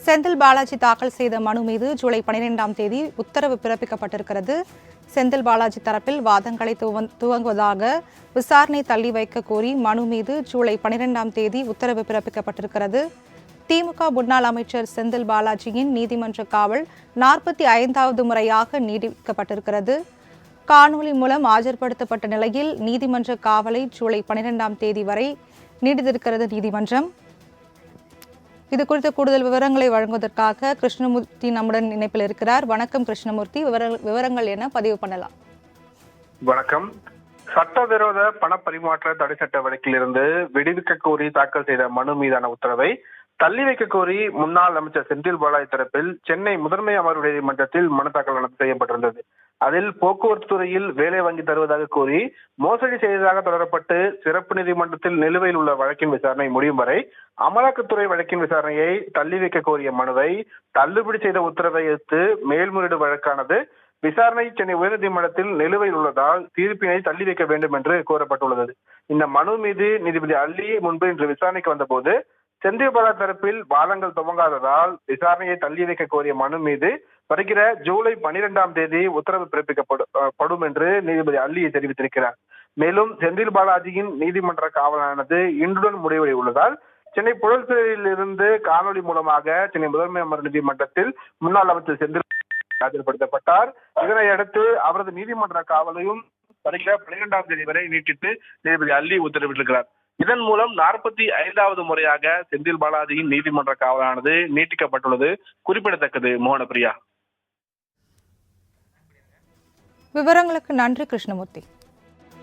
செந்தில் பாலாஜி தாக்கல் செய்த மனு மீது ஜூலை 12ஆம் தேதி உத்தரவு பிறப்பிக்கப்பட்டிருக்கிறது. செந்தில் பாலாஜி தரப்பில் வாதங்களை துவங்குவதாக விசாரணை தள்ளி வைக்க கோரி மனு மீது ஜூலை 12ஆம் தேதி உத்தரவு பிறப்பிக்கப்பட்டிருக்கிறது. திமுக முன்னாள் அமைச்சர் செந்தில் பாலாஜியின் நீதிமன்ற காவல் 45வது முறையாக நீடிக்கப்பட்டிருக்கிறது. காணொலி மூலம் ஆஜர்படுத்தப்பட்ட நிலையில் நீதிமன்ற காவலை ஜூலை 12ஆம் தேதி வரை நீடித்திருக்கிறது நீதிமன்றம். இது குறித்த கூடுதல் விவரங்களை வழங்குவதற்காக கிருஷ்ணமூர்த்தி நம்முடன் இணைப்பில் இருக்கிறார். வணக்கம் கிருஷ்ணமூர்த்தி, விவரங்கள் என்ன பதிவு பண்ணலாம்? வணக்கம். சட்டவிரோத பண பரிமாற்ற தடை சட்ட வழக்கில் இருந்து விடுவிக்க கோரி தாக்கல் செய்த மனு மீதான உத்தரவை தள்ளி வைக்க கோரி முன்னாள் அமைச்சர் செந்தில் பாலாஜி தரப்பில் சென்னை முதன்மை அமர்வு நீதிமன்றத்தில் மனு தாக்கல் செய்யப்பட்டிருந்தது. அதில் போக்குவரத்து துறையில் வேலை வாங்கி தருவதாக கூறி மோசடி செய்ததாக தொடரப்பட்டு சிறப்பு நீதிமன்றத்தில் நிலுவையில் உள்ள வழக்கின் விசாரணை முடியும் வரை அமலாக்கத்துறை வழக்கின் விசாரணையை தள்ளி வைக்க கோரிய மனுவை தள்ளுபடி செய்த உத்தரவை எதிர்த்து மேல்முறையீடு வழக்கானது விசாரணை சென்னை உயர்நீதிமன்றத்தில் நிலுவையில் உள்ளதால் தீர்ப்பினை தள்ளி வைக்க வேண்டும் என்று கோரப்பட்டுள்ளது. இந்த மனு மீது நீதிபதி அல்லி முன்பு இன்று விசாரணைக்கு வந்தபோது செந்தில் பாலாஜி தரப்பில் வாதங்கள் துவங்காததால் விசாரணையை தள்ளி வைக்க கோரிய மனு மீது வருகிற ஜூலை 12ஆம் தேதி உத்தரவு பிறப்பிக்கப்படும் என்று நீதிபதி அல்லி தெரிவித்திருக்கிறார். மேலும் செந்தில் பாலாஜியின் நீதிமன்ற காவலானது இன்றுடன் முடிவடைய உள்ளதால் சென்னை புழல் இருந்து காணொலி மூலமாக சென்னை முதன்மை அமர்வு நீதிமன்றத்தில் முன்னாள் அமைச்சர் செந்தில் ஆஜர்படுத்தப்பட்டார். இதனையடுத்து அவரது நீதிமன்ற காவலையும் வருகிற 12ஆம் தேதி வரை நீட்டித்து நீதிபதி அல்லி உத்தரவிட்டிருக்கிறார். இதன் மூலம் 45வது முறையாக செந்தில் பாலாஜியின் நீதிமன்ற காவலானது நீட்டிக்கப்பட்டுள்ளது குறிப்பிடத்தக்கது. மோகனப்பிரியா, விவரங்களுக்கு நன்றி கிருஷ்ணமூர்த்தி.